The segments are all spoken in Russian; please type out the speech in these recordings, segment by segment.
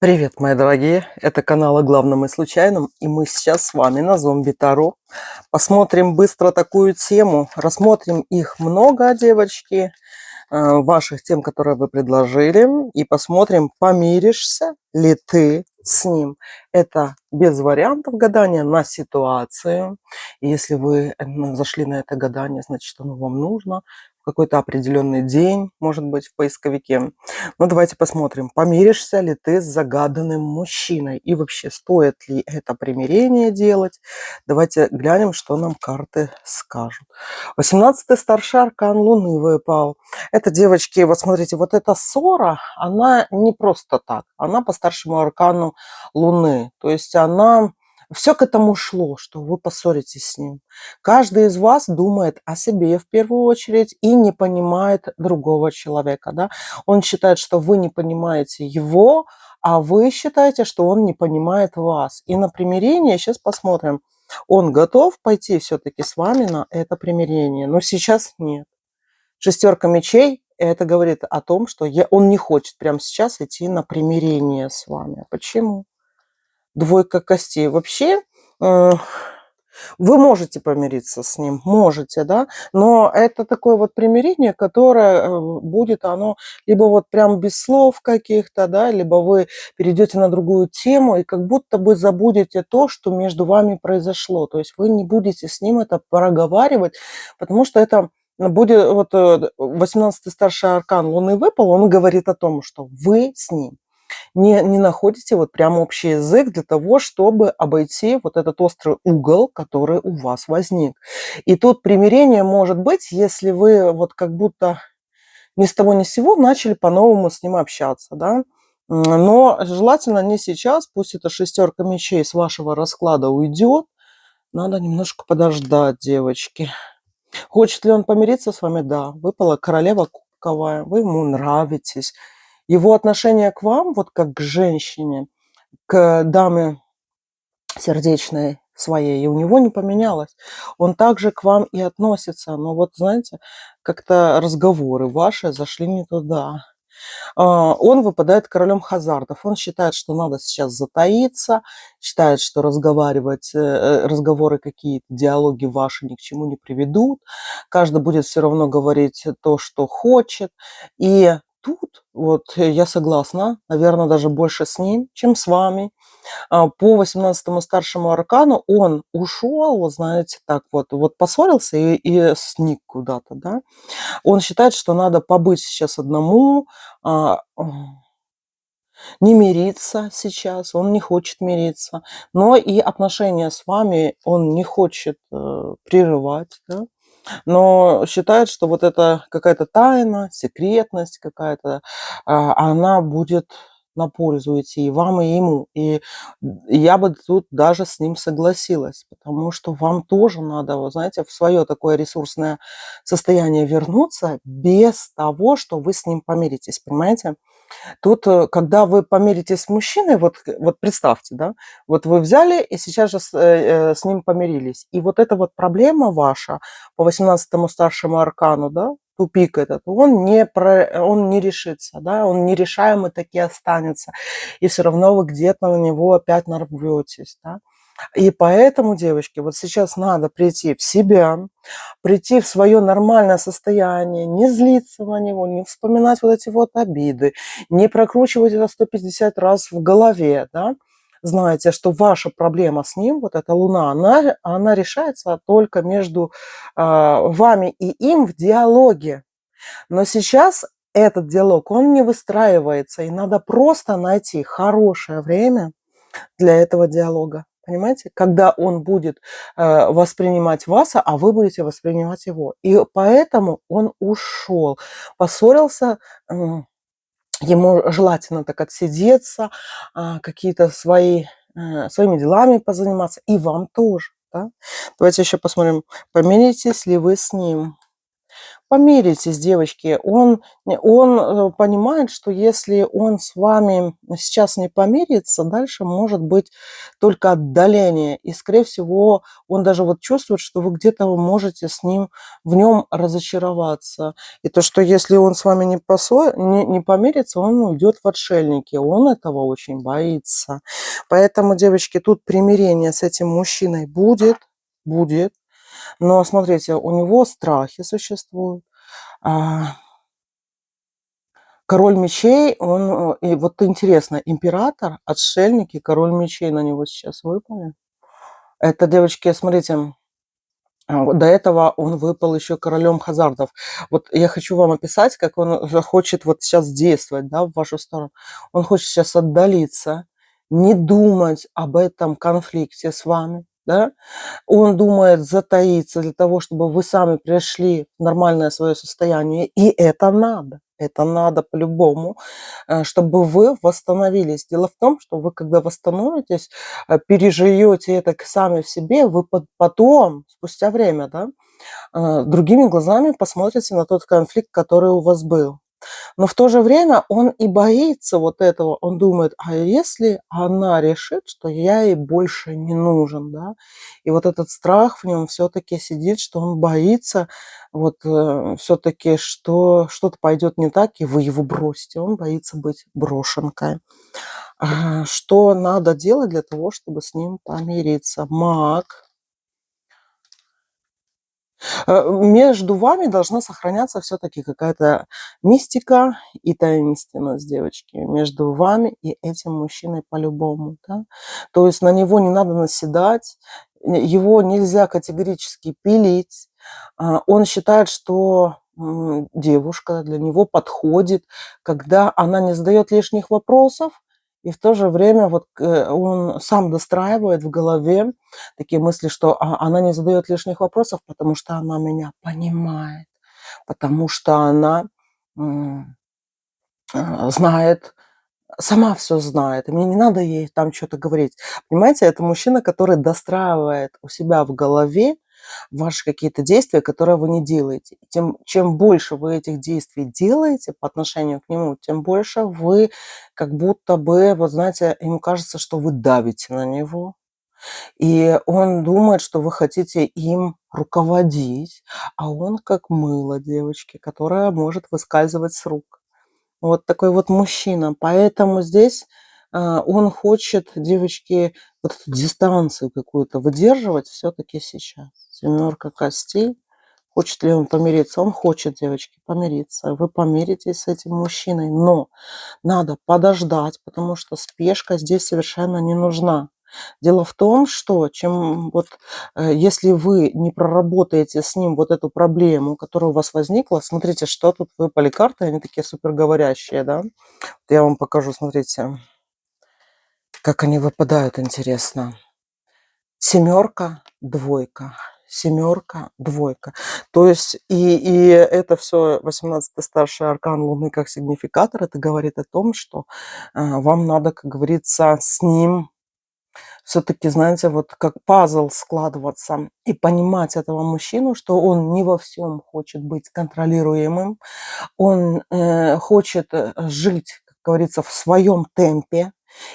Привет, мои дорогие! Это канал о главном и случайном, и мы сейчас с вами на Зомби Таро. Посмотрим быстро такую тему, рассмотрим их много, девочки, ваших тем, которые вы предложили, и посмотрим, помиришься ли ты с ним. Это без вариантов гадания на ситуацию. И если вы зашли на это гадание, значит, оно вам нужно в какой-то определенный день, может быть, в поисковике. Ну, давайте посмотрим, помиришься ли ты с загаданным мужчиной. И вообще, стоит ли это примирение делать. Давайте глянем, что нам карты скажут. 18-й старший аркан Луны выпал. Это, девочки, вот смотрите, вот эта ссора, она не просто так. Она по старшему аркану Луны. То есть она... Все к этому шло, что вы поссоритесь с ним. Каждый из вас думает о себе в первую очередь и не понимает другого человека. Да? Он считает, что вы не понимаете его, а вы считаете, что он не понимает вас. И на примирение сейчас посмотрим. Он готов пойти все-таки с вами на это примирение, но сейчас нет. Шестерка мечей, это говорит о том, что он не хочет прямо сейчас идти на примирение с вами. Почему? Двойка костей. Вообще, вы можете помириться с ним, можете, да, но это такое вот примирение, которое будет оно либо вот прям без слов каких-то, да, либо вы перейдете на другую тему и как будто бы забудете то, что между вами произошло. То есть вы не будете с ним это проговаривать, потому что это будет, вот 18-й старший аркан Луны выпал, он говорит о том, что вы с ним не находите вот прям общий язык для того, чтобы обойти вот этот острый угол, который у вас возник. И тут примирение может быть, если вы вот как будто ни с того ни с сего начали по-новому с ним общаться, да. Но желательно не сейчас, пусть эта шестерка мечей с вашего расклада уйдет. Надо немножко подождать, девочки. Хочет ли он помириться с вами? Да. Выпала королева кубковая, вы ему нравитесь. Его отношение к вам, вот как к женщине, к даме сердечной своей, и у него не поменялось. Он также к вам и относится, но вот, знаете, как-то разговоры ваши зашли не туда. Он выпадает королем хазардов. Он считает, что надо сейчас затаиться, считает, что разговоры какие-то, диалоги ваши ни к чему не приведут. Каждый будет все равно говорить то, что хочет. И тут вот я согласна, наверное, даже больше с ним, чем с вами. По 18-му старшему аркану он ушел, вот знаете, так вот поссорился и сник куда-то, да. Он считает, что надо побыть сейчас одному, а, не мириться сейчас, он не хочет мириться, но и отношения с вами он не хочет прерывать, да, но считает, что вот это какая-то тайна, секретность какая-то, она будет на пользу идти и вам, и ему. И я бы тут даже с ним согласилась, потому что вам тоже надо, вот знаете, в свое такое ресурсное состояние вернуться без того, что вы с ним помиритесь, понимаете? Тут, когда вы помиритесь с мужчиной, вот представьте, да, вот вы взяли и сейчас же с ним помирились. И вот эта вот проблема ваша по 18-му старшему аркану, да, тупик этот, он не решится, да, он нерешаемый таки останется. И все равно вы где-то на него опять нарветесь, да. И поэтому, девочки, вот сейчас надо прийти в себя, прийти в свое нормальное состояние, не злиться на него, не вспоминать вот эти вот обиды, не прокручивать это 150 раз в голове, да. Знаете, что ваша проблема с ним, вот эта луна, она решается только между вами и им в диалоге. Но сейчас этот диалог, он не выстраивается, и надо просто найти хорошее время для этого диалога. Понимаете? Когда он будет воспринимать вас, а вы будете воспринимать его. И поэтому он ушел, поссорился, ему желательно так отсидеться, какие-то своими делами позаниматься, и вам тоже. Да? Давайте еще посмотрим, помиритесь ли вы с ним. Помиритесь, девочки. Он понимает, что если он с вами сейчас не помирится, дальше может быть только отдаление. И, скорее всего, он даже вот чувствует, что вы где-то можете с ним в нем разочароваться. И то, что если он с вами не помирится, он уйдет в отшельники. Он этого очень боится. Поэтому, девочки, тут примирение с этим мужчиной будет. Но смотрите, у него страхи существуют. Король мечей, и вот интересно, император, отшельник и король мечей на него сейчас выпали. Это, девочки, смотрите, до этого он выпал еще королем хазардов. Вот я хочу вам описать, как он хочет вот сейчас действовать, да, в вашу сторону. Он хочет сейчас отдалиться, не думать об этом конфликте с вами, да. Он думает затаиться для того, чтобы вы сами пришли в нормальное свое состояние. И это надо. Это надо по-любому, чтобы вы восстановились. Дело в том, что вы, когда восстановитесь, переживете это сами в себе, вы потом, спустя время, да, другими глазами посмотрите на тот конфликт, который у вас был. Но в то же время он и боится вот этого. Он думает, а если она решит, что я ей больше не нужен, да? И вот этот страх в нем все-таки сидит, что он боится вот все-таки, что что-то пойдет не так, и вы его бросите. Он боится быть брошенкой. Что надо делать для того, чтобы с ним помириться? Маг. Между вами должна сохраняться все-таки какая-то мистика и таинственность, девочки, между вами и этим мужчиной по-любому. Да? То есть на него не надо наседать, его нельзя категорически пилить. Он считает, что девушка для него подходит, когда она не задает лишних вопросов, и в то же время вот он сам достраивает в голове такие мысли, что она не задает лишних вопросов, потому что она меня понимает, потому что она знает, сама все знает, и мне не надо ей там что-то говорить. Понимаете, это мужчина, который достраивает у себя в голове ваши какие-то действия, которые вы не делаете. Чем больше вы этих действий делаете по отношению к нему, тем больше вы как будто бы, вот знаете, ему кажется, что вы давите на него, и он думает, что вы хотите им руководить, а он как мыло, девочки, которое может выскальзывать с рук. Вот такой вот мужчина. Поэтому здесь он хочет, девочки, вот эту дистанцию какую-то выдерживать все-таки сейчас. Семерка костей. Хочет ли он помириться? Он хочет, девочки, помириться. Вы помиритесь с этим мужчиной, но надо подождать, потому что спешка здесь совершенно не нужна. Дело в том, что если вы не проработаете с ним вот эту проблему, которая у вас возникла, смотрите, что тут выпали карты, они такие суперговорящие, да? Я вам покажу, смотрите, как они выпадают, интересно. Семерка, двойка. Семерка, двойка. То есть и это все 18-й старший аркан Луны как сигнификатор. Это говорит о том, что вам надо, как говорится, с ним все-таки, знаете, вот как пазл складываться и понимать этого мужчину, что он не во всем хочет быть контролируемым, он хочет жить, как говорится, в своем темпе,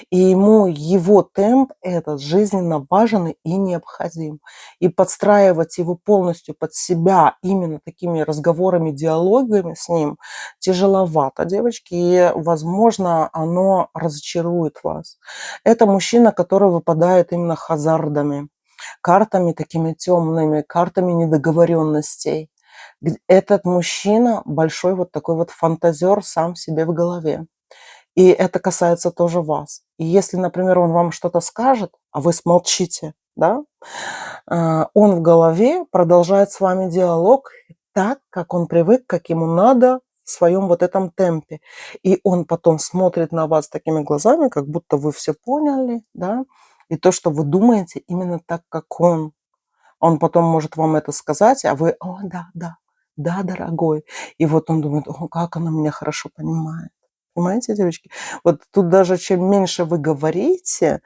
и ему его темп этот жизненно важен и необходим. И подстраивать его полностью под себя именно такими разговорами, диалогами с ним тяжеловато, девочки, и, возможно, оно разочарует вас. Это мужчина, который выпадает именно хазардами, картами такими темными, картами недоговоренностей. Этот мужчина большой вот такой вот фантазер сам себе в голове. И это касается тоже вас. И если, например, он вам что-то скажет, а вы смолчите, да, он в голове продолжает с вами диалог так, как он привык, как ему надо, в своем вот этом темпе. И он потом смотрит на вас такими глазами, как будто вы все поняли, да, и то, что вы думаете, именно так, как он. Он потом может вам это сказать, а вы, о, да, да, да, дорогой. И вот он думает, о, как она меня хорошо понимает. Понимаете, девочки? Вот тут даже чем меньше вы говорите,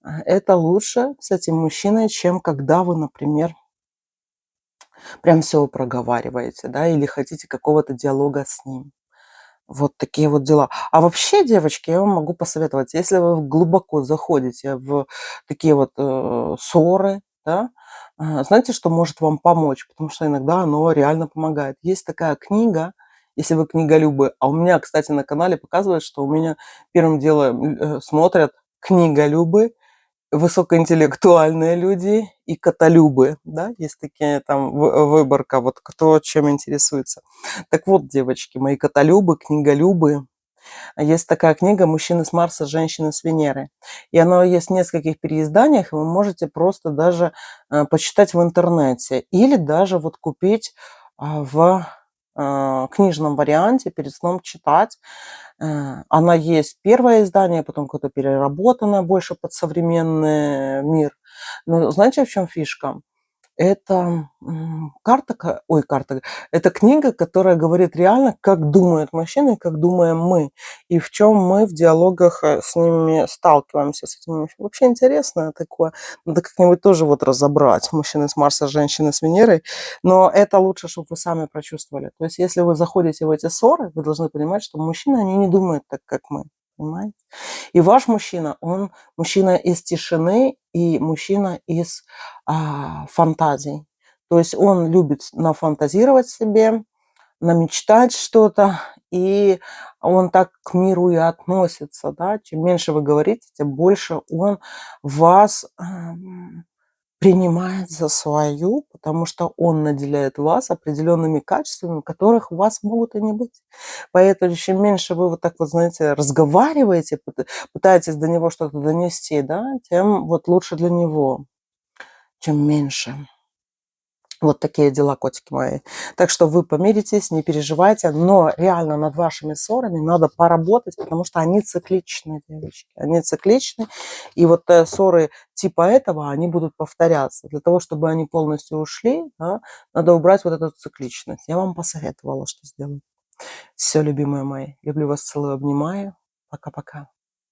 это лучше с этим мужчиной, чем когда вы, например, Прям все проговариваете, да, или хотите какого-то диалога с ним. Вот такие вот дела. А вообще, девочки, я вам могу посоветовать, если вы глубоко заходите в такие вот ссоры, да, знаете, что может вам помочь? Потому что иногда оно реально помогает. Есть такая книга, если вы книголюбы, а у меня, кстати, на канале показывает, что у меня первым делом смотрят книголюбы, высокоинтеллектуальные люди и котолюбы, да, есть такие там выборка, вот кто чем интересуется. Так вот, девочки, мои котолюбы, книголюбы, есть такая книга «Мужчины с Марса, женщины с Венеры». И она есть в нескольких переизданиях, и вы можете просто даже почитать в интернете или даже вот купить в книжном варианте, перед сном читать. Она есть первое издание, потом какое-то переработанное больше под современный мир. Но знаете, в чем фишка? Это, карта, это книга, которая говорит реально, как думают мужчины, как думаем мы, и в чем мы в диалогах, с ними сталкиваемся, с этими. Вообще интересное такое. Надо как-нибудь тоже вот разобрать мужчины с Марса, женщины с Венерой. Но это лучше, чтобы вы сами прочувствовали. То есть если вы заходите в эти ссоры, вы должны понимать, что мужчины, они не думают так, как мы. Понимаете? И ваш мужчина, он мужчина из тишины и мужчина из фантазий. То есть он любит нафантазировать себе, намечтать что-то, и он так к миру и относится, да. Чем меньше вы говорите, тем больше он вас принимает за свою, потому что он наделяет вас определенными качествами, которых у вас могут и не быть. Поэтому чем меньше вы вот так вот, знаете, разговариваете, пытаетесь до него что-то донести, да, тем вот лучше для него, чем меньше. Вот такие дела, котики мои. Так что вы помиритесь, не переживайте, но реально над вашими ссорами надо поработать, потому что они цикличны, девочки. Они цикличны, и вот ссоры типа этого, они будут повторяться. Для того, чтобы они полностью ушли, да, надо убрать вот эту цикличность. Я вам посоветовала, что сделать. Все, любимые мои. Люблю вас, целую, обнимаю. Пока-пока.